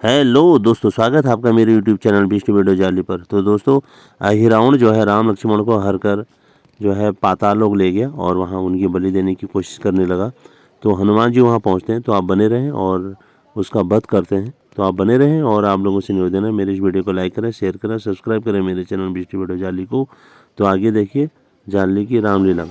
Hello दोस्तों, स्वागत है आपका मेरे यूट्यूब चैनल विष्णु वीडियो जाली पर। तो दोस्तों, हिरावण जो है राम लक्ष्मण को हर कर जो है पाताल लोक ले गया और वहाँ उनकी बलि देने की कोशिश करने लगा। तो हनुमान जी वहाँ पहुँचते हैं, तो आप बने रहें और उसका वध करते हैं। तो आप बने रहें और आप लोगों से निवेदन है मेरे इस वीडियो को लाइक करें, शेयर करें, सब्सक्राइब करें मेरे चैनल विष्णु वीडियो जाली को। तो आगे देखिए जाली की रामलीला।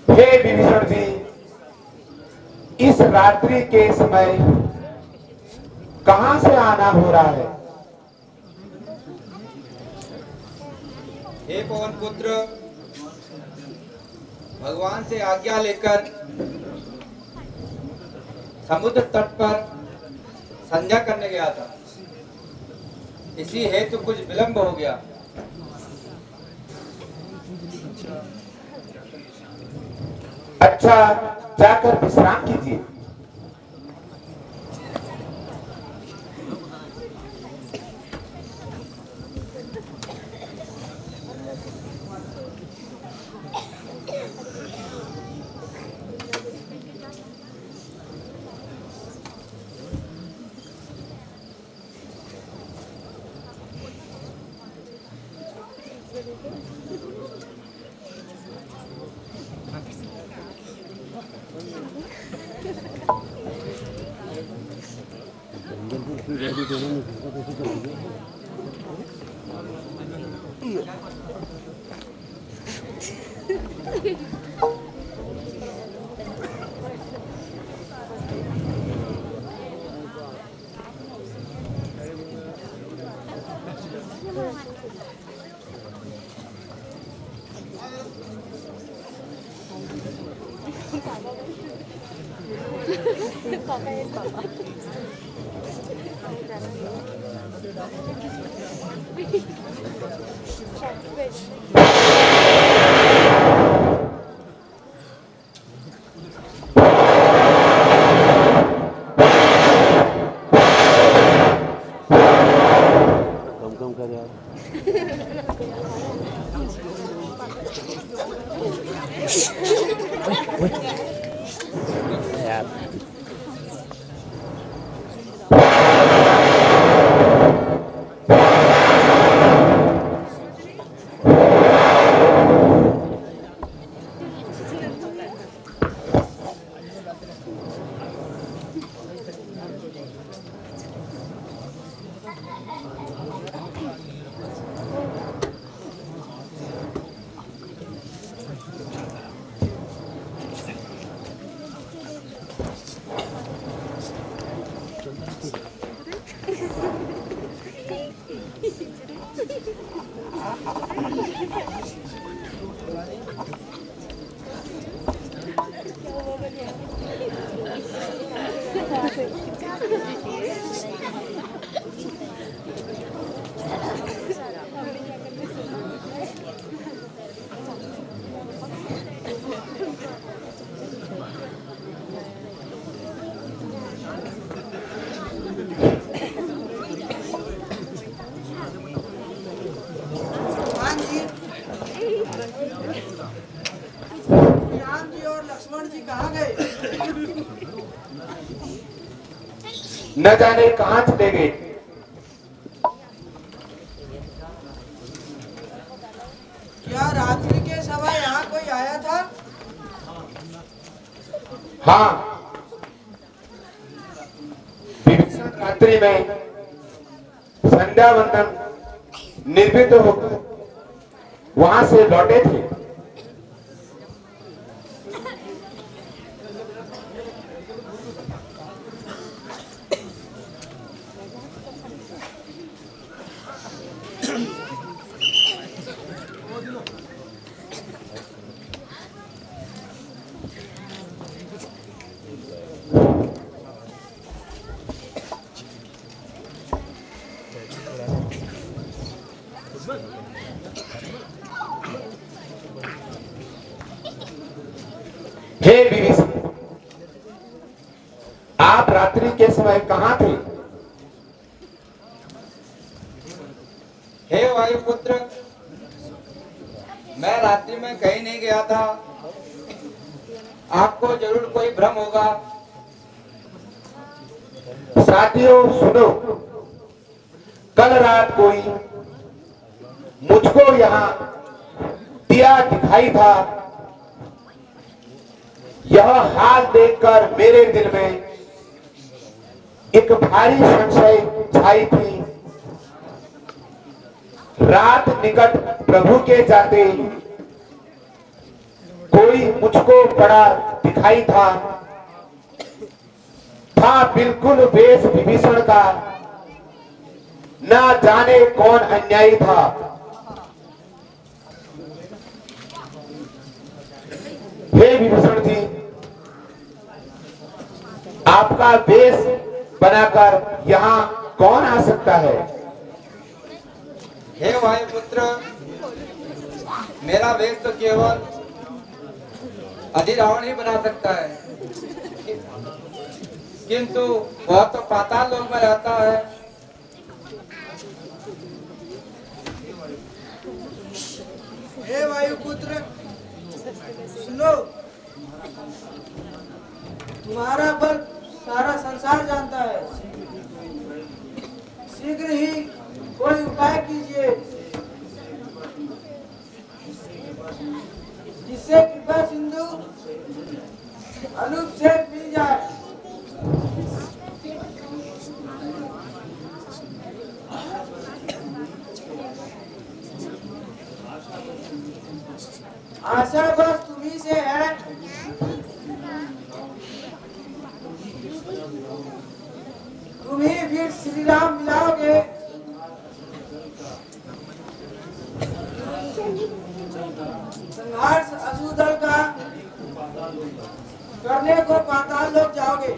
हे विभीषण जी, इस रात्रि के समय कहां से आना हो रहा है? हे पवन पुत्र, भगवान से आज्ञा लेकर समुद्र तट पर संध्या करने गया था। इसी हेतु कुछ विलंब हो गया। अच्छा, जाकर विश्राम कीजिए। कम कम कर यार। यार हनुमान जी, राम जी और लक्ष्मण जी कहाँ गए? न जाने कहां चले गए। क्या रात्रि के समय यहाँ कोई आया था? हाँ, विभीषण रात्रि में संध्या वंदन निर्भीत होकर वहां से लौटे थे। हे विभीषण, आप रात्रि के समय कहां थे? हे वायुपुत्र, मैं रात्रि में कहीं नहीं गया था। आपको जरूर कोई भ्रम होगा। साथियों सुनो, कल रात कोई मुझको यहाँ दिया दिखाई था। यह हाल देखकर मेरे दिल में एक भारी संशय छाई थी। रात निकट प्रभु के जाते कोई मुझको बड़ा दिखाई था बिल्कुल वेश विभीषण का, ना जाने कौन अन्यायी था। हे विभीषण जी, आपका वेश बनाकर यहाँ कौन आ सकता है? हे वायुपुत्र, मेरा वेश तो केवल अधिरावण ही बना सकता है, किंतु वह तो पाताल लोक में रहता है। हे वायुपुत्र, सुनो, तुम्हारा बल सारा संसार जानता है। शीघ्र ही कोई उपाय कीजिए जिससे कृपा सिंधु अनूप से मिल जाए। आशा बस तुम्ही से है। तुम ही वीर श्री राम मिलाओगे। संघर्ष असुदल का करने को पाताल लोक जाओगे।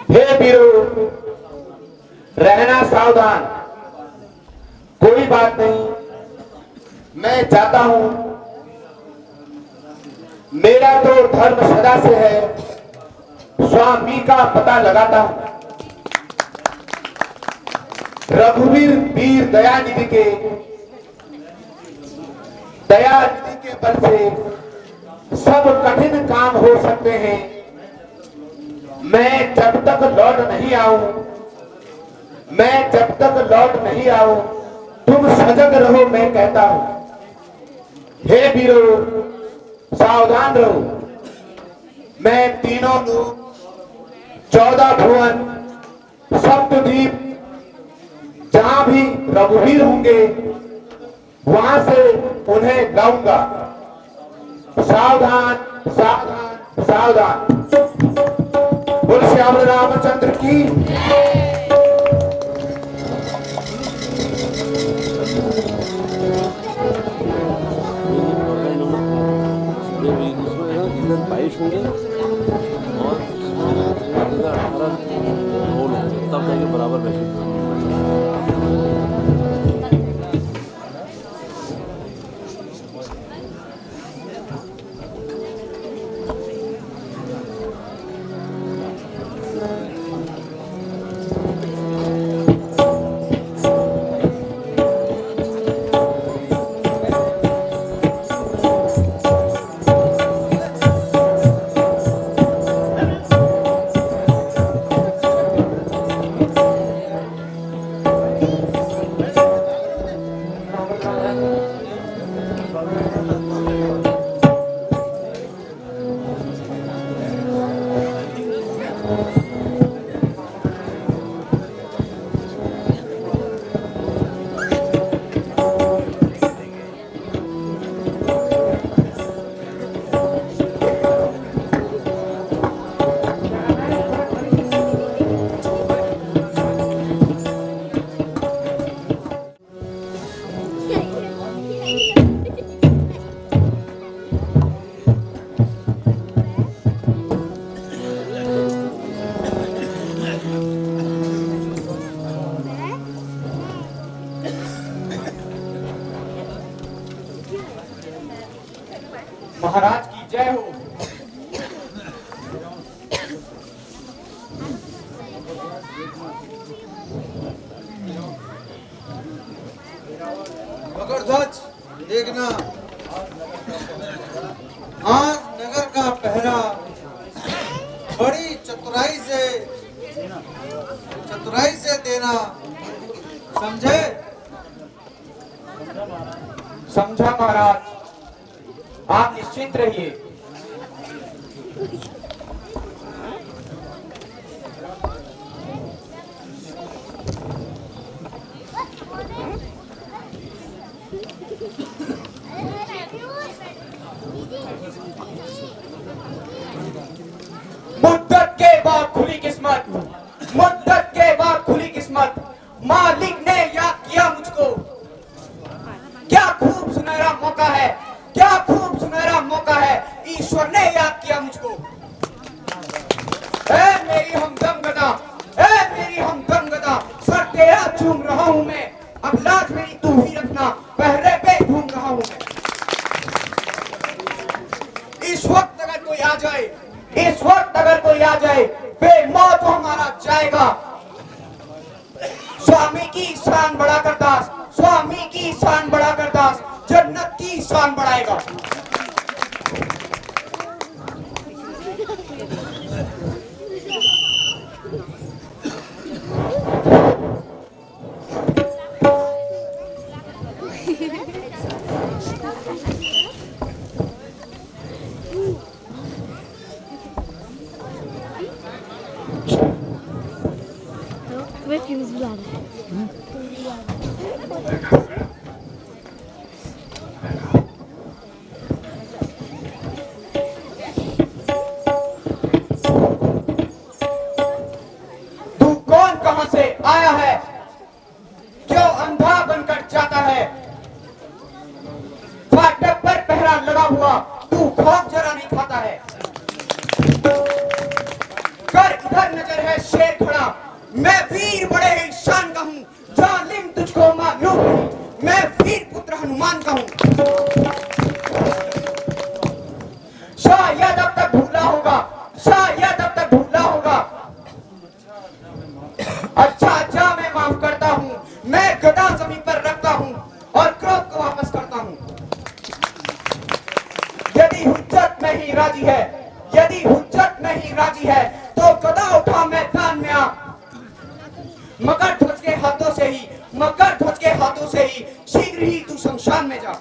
हे वीरों, रहना सावधान। कोई बात नहीं, मैं जाता हूं। मेरा तो धर्म सदा से है, स्वामी का पता लगाता हूं। रघुवीर वीर दयानिधि के बल से सब कठिन काम हो सकते हैं। मैं जब तक लौट नहीं आऊं, तुम सजग रहो, मैं कहता हूं। हे वीरों, सावधान रहो। मैं तीनों लोक, 14 भुवन, सप्तद्वीप, जहां भी रघुवीर होंगे वहां से उन्हें लाऊंगा। सावधान सावधान सावधान। बोल श्याम रामचंद्र की। बाईस होंगे और 18 होल होंगे, तब जाके बराबर बैठे। महाराज की जय हो। मकरध्वज देखना, आज नगर का पहरा बड़ी चतुराई से देना, समझे? समझा महाराज, आप निश्चिंत रहिए। मुद्दत के बाद खुली किस्मत, मुद्दत के बाद खुली किस्मत, मालिक ने याद किया मुझको। क्या खूब सुनहरा मौका है, क्या खूब सुनहरा मौका है, ईश्वर ने याद किया मुझको। ऐ मेरी हमदम गदा, ऐ मेरी हमदम गदा, सर तेरा चूम रहा हूं मैं, अब लाज मेरी तू ही रखना, पहरे पे घूम रहा हूं मैं। इस वक्त अगर कोई आ जाए, इस वक्त अगर कोई आ जाए, बेमौत हमारा जाएगा। स्वामी की शान बढ़ाकर दास, स्वामी की शान बढ़ाकर दास, जन्नत की शान बढ़ाएगा। मैं फ्यूज बुला रहा है। तू कौन कहां से आया है, क्यों अंधा बनकर जाता है? फाटक पर पहरा लगा हुआ, तू खौफ जरा नहीं खाता है। कर इधर नजर है शेर खड़ा, मैं वीर बड़े ही शान का हूं, जालिम तुझको मालूम नहीं, मैं वीर पुत्र हनुमान का हूं। शायद अब तक भूला होगा, शायद अब तक भूला होगा। अच्छा मैं माफ करता हूं, मैं गदा जमीन पर रखता हूं और क्रोध को वापस करता हूं। यदि हुज्जत नहीं राजी है, यदि हुज्जत नहीं राजी है, तो गदा उठा मैदान में आ। मकर ध्वज के हाथों से ही, मकर ध्वज के हाथों से ही शीघ्र ही तू शमशान में जा।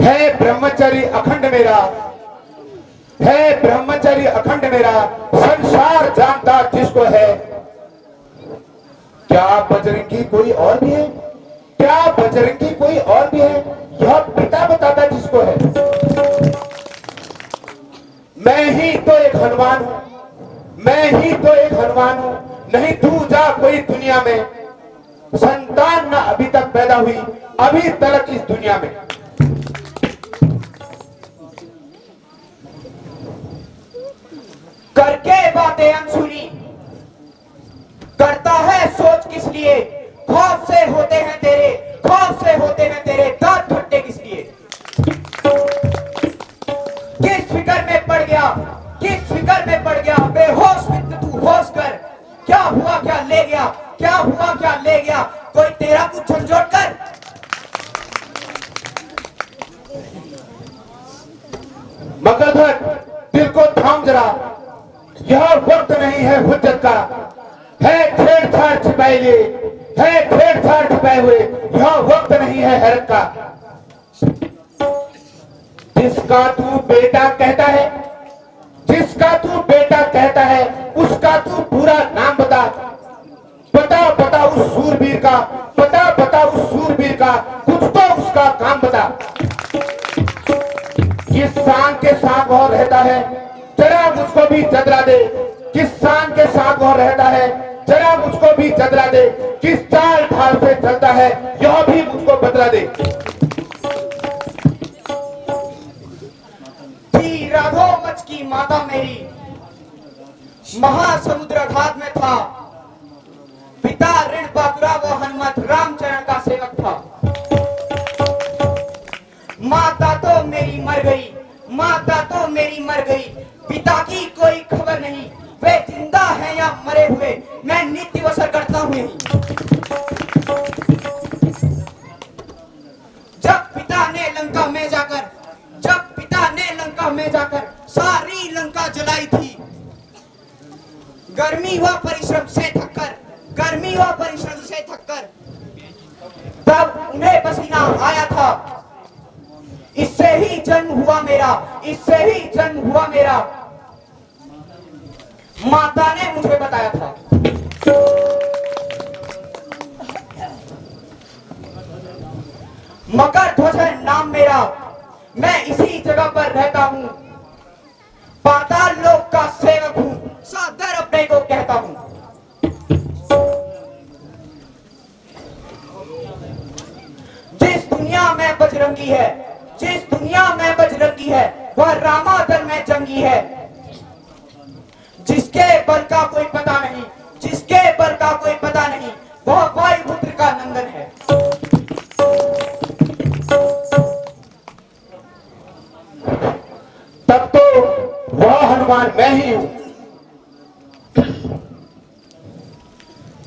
है ब्रह्मचर्य अखंड मेरा, है ब्रह्मचर्य अखंड मेरा, संसार जानता जिसको है। क्या बजरंगी कोई और भी है, क्या बजरंगी कोई और भी है, यह पिता बताता जिसको है। मैं ही तो एक हनुमान हूं, मैं ही तो एक हनुमान हूं, नहीं दूजा कोई दुनिया में। संतान न अभी तक पैदा हुई, अभी तक इस दुनिया में। करके बातें अनसुनी, करता है सोच किस लिए, खौफ से होते हैं तेरे, खौफ से होते हैं तेरे दांत खट्टे किस लिए। किस फिक्र में पड़ गया, किस फिक्र में पड़ गया, बेहोश मित्र तू होश कर। क्या हुआ क्या ले गया, क्या हुआ क्या ले गया, कोई तेरा कुछ झंझोट कर। मकरध्वज दिल को थाम जरा, यह वक्त नहीं है हुज्जत का, है छेड़छाड़ छिपाए लिए, है छेड़छाड़ छिपाए हुए, यह वक्त नहीं है हैरत का। जिसका तू बेटा कहता है, जिसका तू बेटा कहता है, उसका तू पूरा नाम बता। बता बता उस सूरवीर का, बता बता उस सूरवीर का, कुछ तो उसका काम बता। किस शान के साथ वह रहता है, जरा मुझको भी जदरा दे। किस शान के साथ वह रहता है, जरा मुझको भी जदरा दे। किस चाल ढाल से चलता है, यह भी मुझको बदला दे। थी राधो मच की माता मेरी, महासमुद्र घात में था पिता ऋण बाकुरा, वो हनुमत रामचरण का सेवक था। माता तो मेरी मर गई, माता तो मेरी मर गई, पिता की कोई खबर नहीं, वे जिंदा है या मरे हुए, मैं नित्य बसर करता हूँ यहीं। जब पिता ने लंका में जाकर, जब पिता ने लंका में जाकर सारी लंका जलाई थी, गर्मी व परिश्रम से थककर, गर्मी व परिश्रम से थककर तब उन्हें पसीना आया था। इससे ही जन्म हुआ मेरा, इससे ही जन्म हुआ मेरा, माता ने मुझे बताया था। मकर ध्वज है नाम मेरा, मैं इसी जगह पर रहता हूँ, पाताल लोक का सेवक हूँ, सादर अपने को कहता हूँ। जिस दुनिया में बजरंगी है, जिस दुनिया में बजरंगी है, वह रामादल में जंगी है। जिसके बल का कोई पता नहीं, जिसके बल का कोई पता नहीं, वह वायुपुत्र का नंदन है। तब तो वह हनुमान मैं ही हूं।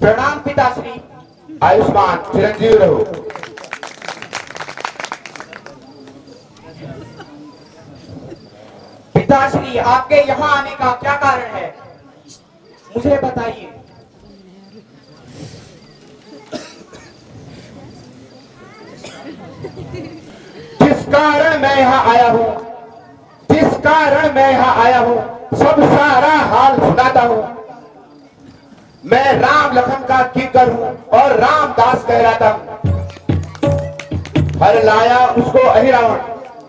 प्रणाम पिताश्री। आयुष्मान चिरंजीव रहो। पिताश्री, आपके यहाँ आने का क्या कारण है, मुझे बताइए। जिस कारण मैं यहाँ आया हूँ, जिस कारण मैं यहाँ आया हूँ, सब सारा हाल सुनाता हूँ। मैं राम लखन का किंकर हूँ और रामदास कहलाता हूँ। हर लाया उसको अहिरावण,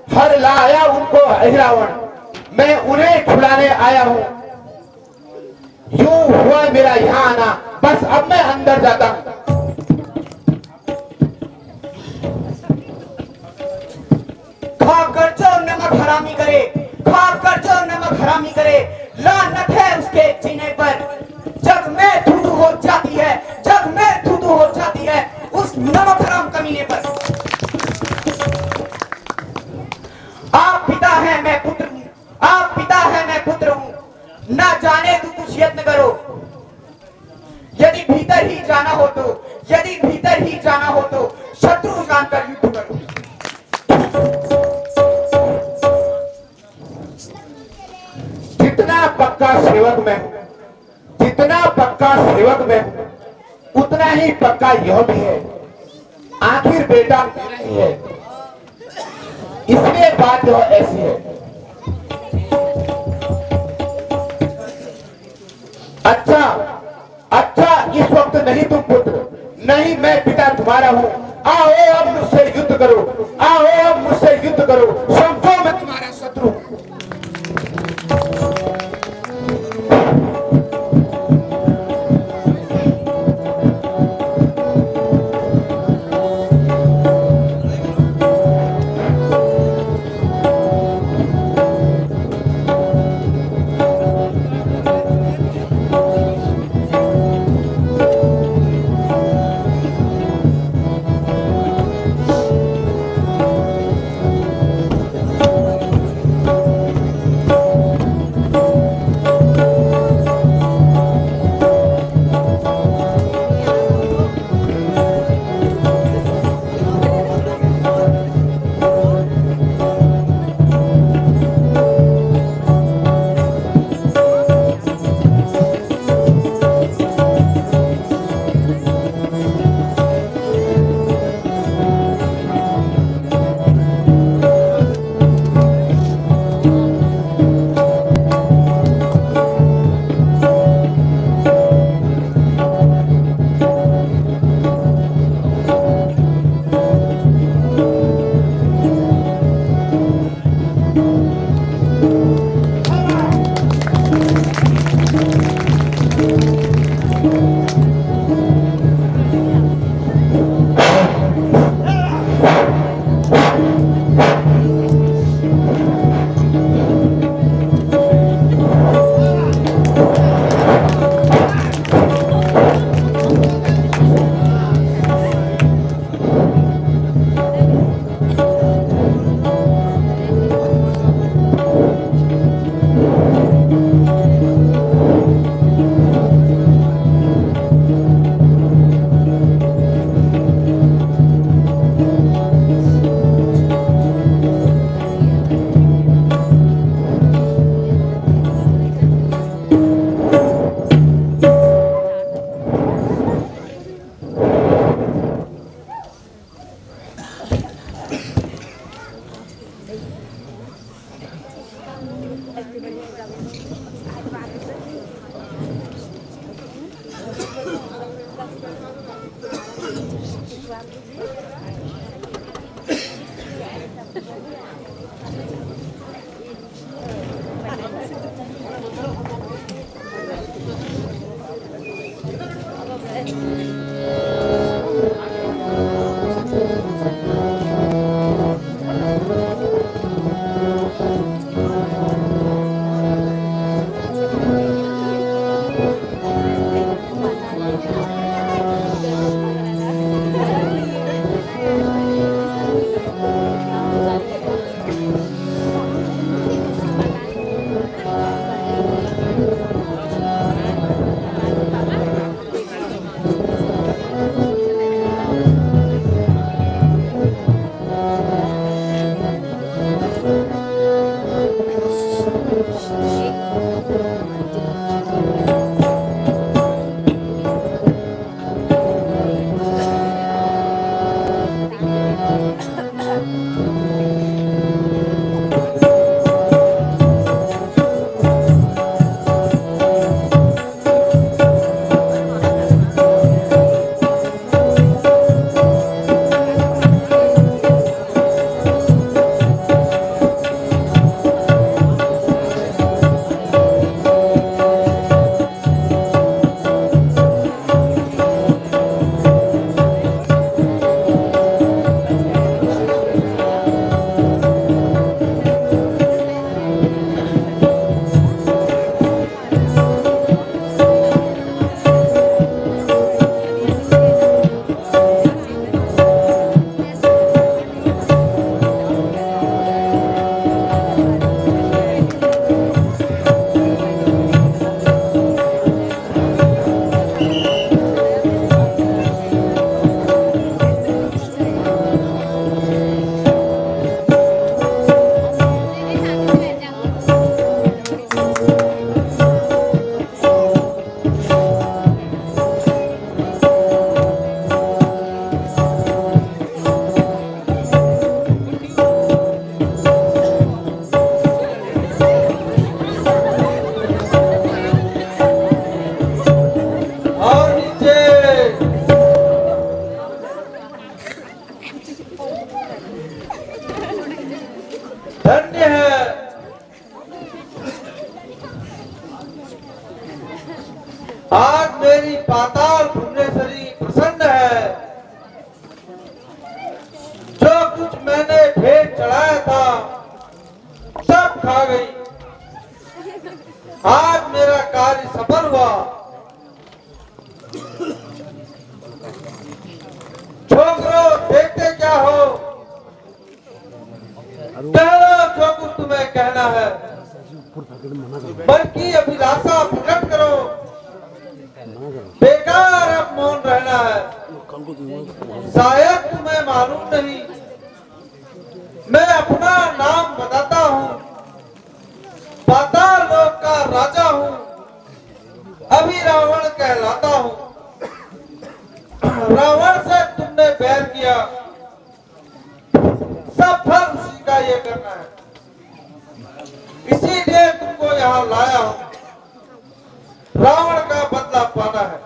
हर लाया उनको अहिरावण, मैं उन्हें छुड़ाने आया हूँ। यूं हुआ मेरा यहाँ आना, बस अब मैं अंदर जाता हूँ। खाकर जो नमक हरामी करे, खाकर जो नमक हरामी करे, लानत है उसके जीने पर। जग में धुंधु हो जाती है, जग में धुंधु हो जाती है उस नमक हराम कमीने पर। आप पिता है मैं पुत्र हूँ, आप पिता है मैं पुत्र हूँ, ना जाने तू कुछ यत्न करो। यदि भीतर ही जाना हो तो, यदि भीतर ही जाना हो तो शत्रु जानकर युद्ध करो। जितना पक्का सेवक मैं हूं, जितना पक्का सेवक मैं हूं, उतना ही पक्का यह भी है। आखिर बेटा मेरा ही है, इसलिए बात यह ऐसी है। अच्छा अच्छा, इस वक्त नहीं तुम पुत्र, नहीं मैं पिता तुम्हारा हूं। आओ अब मुझसे युद्ध करो, आओ अब मुझसे युद्ध करो, समझो मैं तुम्हारा शत्रु हूं। आज मेरी पाताल भुवनेश्वरी प्रसन्न है। जो कुछ मैंने भेंट चढ़ाया था सब खा गई। आज मेरा कार्य सफल हुआ। छोकरो देखते क्या हो, कहो जो कुछ तुम्हें कहना है, बल्कि अभिलाषा प्रकट करो। बेकार अब मौन रहना है। शायद तुम्हें मालूम नहीं, मैं अपना नाम बताता हूँ। पाताल लोक का राजा हूँ, अभी रावण कहलाता हूँ। रावण से तुमने बैर किया, सब फल उसी का ये करना है। इसीलिए तुमको यहाँ लाया हूँ, रावण का बदला पाना है।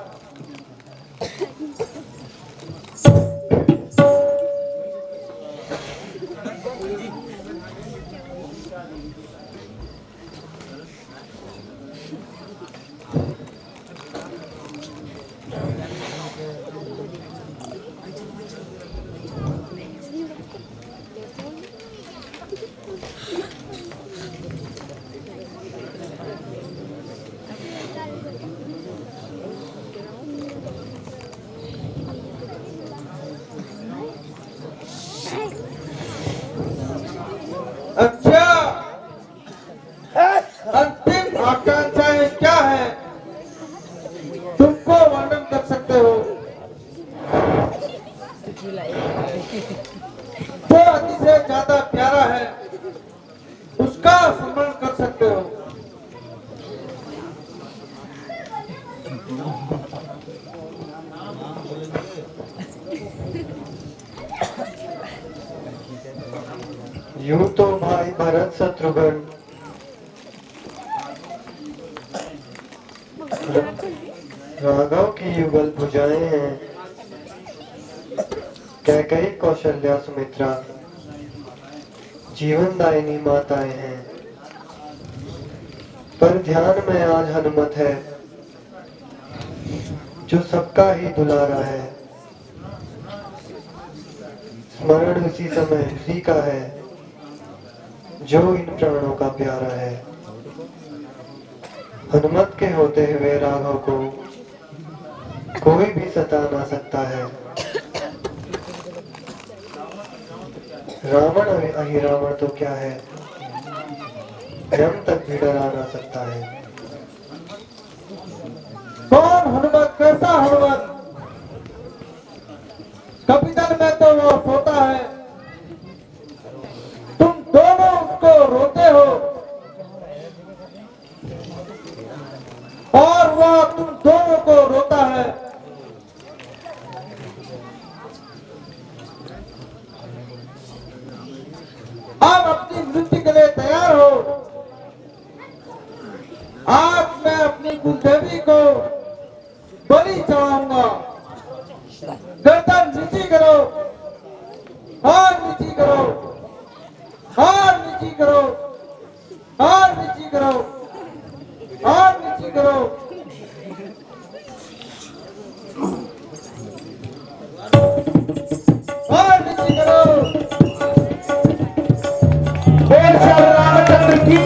अच्छा, अंतिम आकांक्षाएं क्या है, तुमको वर्णन कर सकते हो। जो अति से ज्यादा प्यारा है उसका स्मरण कर सकते हो। यूं तो भाई भरत शत्रुघ्न राघव की युगल भुजाएं हैं। कैकेयी कौशल्या सुमित्रा जीवनदायिनी माताएं हैं। पर ध्यान में आज हनुमत है जो सबका ही दुलारा है। स्मरण उसी समय उसी का है जो इन प्राणों का प्यारा है। हनुमत के होते हुए राघव को कोई भी सता ना सकता है। रावण अहिरावण तो क्या है, यम तक भी डरा ना सकता है। कौन हनुमत, कैसा हनुमत? कपितल में तो वो सोता है, तुम दोनों उसको रोते हो और वह तुम दोनों को रोता है। अब अपनी मृत्यु के लिए तैयार हो। आज मैं अपनी कुलदेवी को बलि चढ़ाऊंगा। गर्दन नीची करो, हाथ नीची करो, हाथ नीची करो, हाथ नीची करो, हाथ नीची करो। हाथ नीची करो। बोल श्री रामचंद्र की।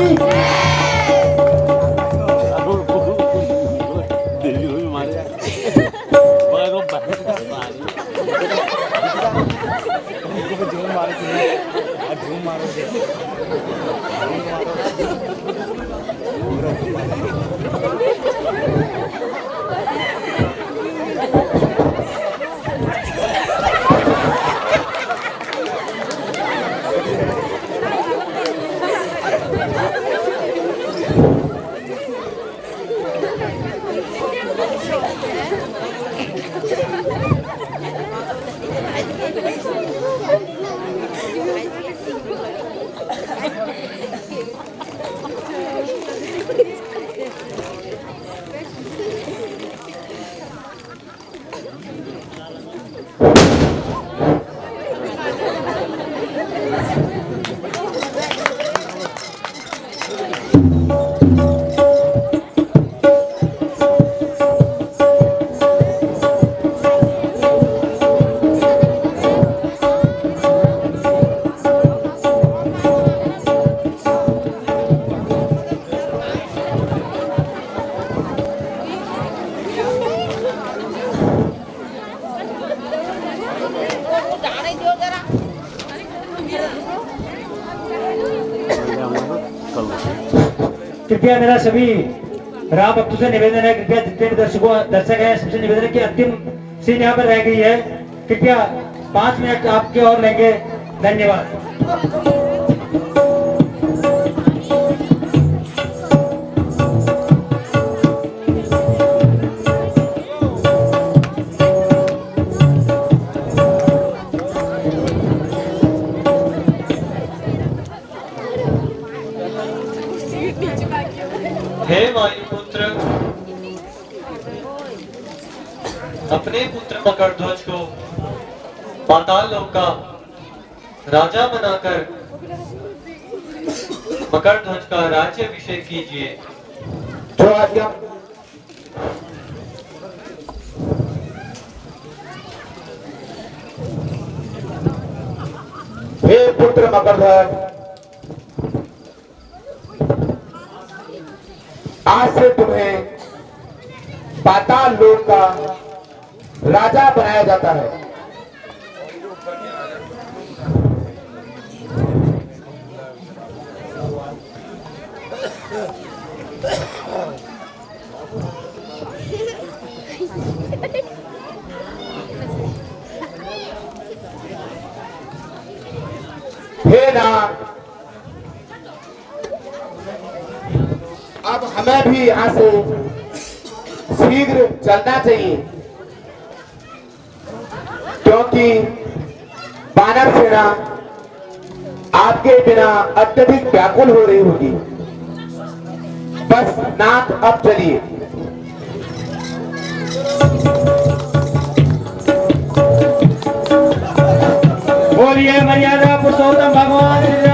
कृपया मेरा सभी राम भक्तों से निवेदन है, कृपया जितने भी दर्शक हैं सबसे निवेदन है कि अंतिम सीन यहाँ पर रह गई है, कृपया 5 मिनट आपके और लेंगे। धन्यवाद। हे वायुपुत्र, अपने पुत्र मकरध्वज को पाताल लोक का राजा बनाकर मकरध्वज का राज्याभिषेक कीजिए। जो आज्ञा। हे पुत्र मकरध्वज, आज से तुम्हें पाताल लोक का राजा बनाया जाता है। हे राम, अब हमें भी यहाँ से शीघ्र चलना चाहिए, क्योंकि वानर सेना आपके बिना अत्यधिक व्याकुल हो रही होगी। बस नाथ अब चलिए। बोलिए मर्यादा पुरुषोत्तम भगवान श्री